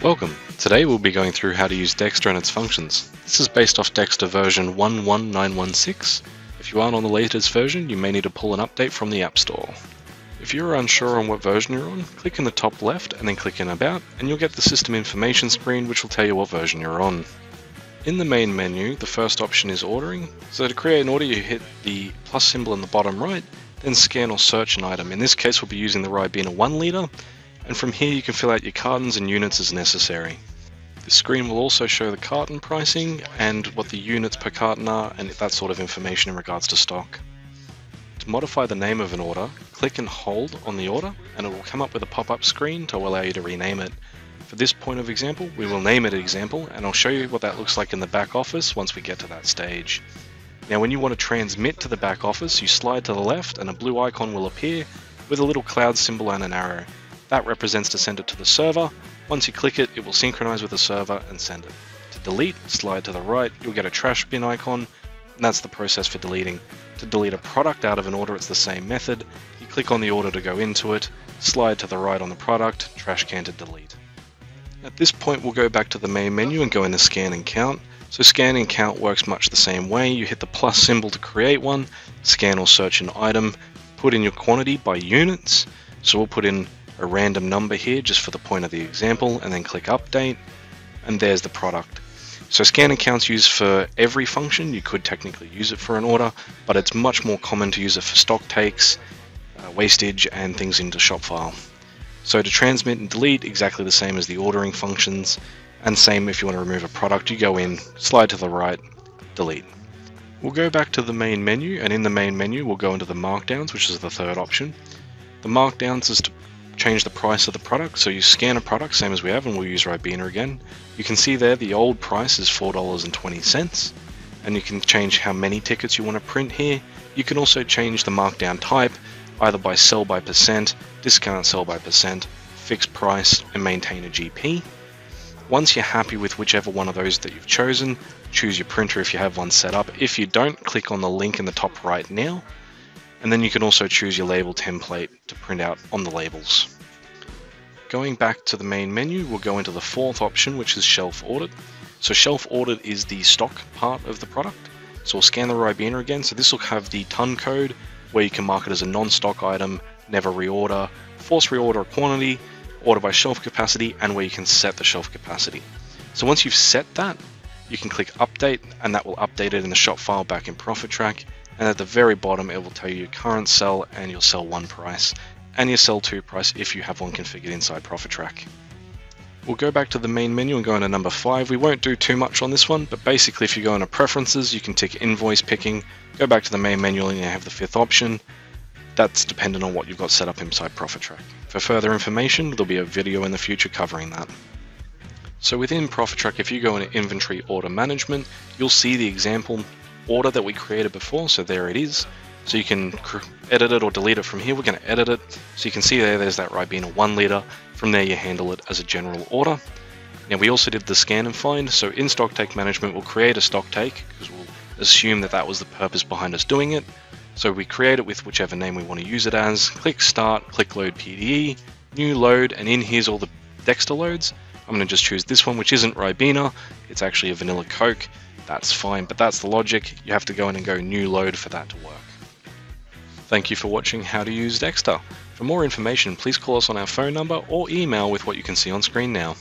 Welcome! Today we'll be going through how to use Dexta and its functions. This is based off Dexta version 11916. If you aren't on the latest version, you may need to pull an update from the App Store. If you're unsure on what version you're on, click in the top left and then click in About, and you'll get the system information screen which will tell you what version you're on. In the main menu, the first option is ordering. So to create an order, you hit the plus symbol in the bottom right, then scan or search an item. In this case, we'll be using the Ribena 1 litre. And from here you can fill out your cartons and units as necessary. The screen will also show the carton pricing and what the units per carton are and that sort of information in regards to stock. To modify the name of an order, click and hold on the order and it will come up with a pop-up screen to allow you to rename it. For this point of example, we will name it example and I'll show you what that looks like in the back office once we get to that stage. Now when you want to transmit to the back office, you slide to the left and a blue icon will appear with a little cloud symbol and an arrow. That represents to send it to the server. Once you click it, it will synchronize with the server and send it. To delete, slide to the right, you'll get a trash bin icon, and that's the process for deleting. To delete a product out of an order, it's the same method. You click on the order to go into it, slide to the right on the product, trash can to delete. At this point, we'll go back to the main menu and go into Scan and Count. So Scan and Count works much the same way. You hit the plus symbol to create one, scan or search an item, put in your quantity by units. So we'll put in a random number here just for the point of the example and then click update and there's the product. So scan and count's used for every function. You could technically use it for an order, but it's much more common to use it for stock takes, wastage and things into shop file. So to transmit and delete, exactly the same as the ordering functions, and same if you want to remove a product, you go in, slide to the right, delete. We'll go back to the main menu, and in the main menu we'll go into the Markdowns, which is the third option. The Markdowns is to change the price of the product, so you scan a product, same as we have, and we'll use Ribena again. You can see there the old price is $4.20, and you can change how many tickets you want to print here. You can also change the markdown type, either by sell by percent, discount sell by percent, fixed price, and maintain a GP. Once you're happy with whichever one of those that you've chosen, choose your printer if you have one set up. If you don't, click on the link in the top right now. And then you can also choose your label template to print out on the labels. Going back to the main menu, we'll go into the fourth option, which is Shelf Audit. So Shelf Audit is the stock part of the product. So we'll scan the Ribena again. So this will have the ton code where you can mark it as a non-stock item, never reorder, force reorder a quantity, order by shelf capacity, and where you can set the shelf capacity. So once you've set that, you can click Update, and that will update it in the shop file back in Profit Track. And at the very bottom, it will tell you your current sell and your sell 1 price, and your sell 2 price if you have one configured inside Profit Track. We'll go back to the main menu and go into number 5. We won't do too much on this one, but basically if you go into Preferences, you can tick Invoice Picking, go back to the main menu and you have the 5th option. That's dependent on what you've got set up inside Profit Track. For further information, there'll be a video in the future covering that. So within Profit Track, if you go into Inventory Order Management, you'll see the example order that we created before, so there it is. So you can edit it or delete it from here. We're going to edit it. So you can see there's that Ribena 1 litre. From there you handle it as a general order. Now we also did the scan and find, so in Stock Take Management we'll create a stock take, because we'll assume that that was the purpose behind us doing it. So we create it with whichever name we want to use it as, click Start, click Load PDE, New Load, and in here's all the Dexta loads. I'm going to just choose this one, which isn't Ribena, it's actually a vanilla Coke. That's fine, but that's the logic. You have to go in and go new load for that to work. Thank you for watching how to use Dexta. For more information, please call us on our phone number or email with what you can see on screen now.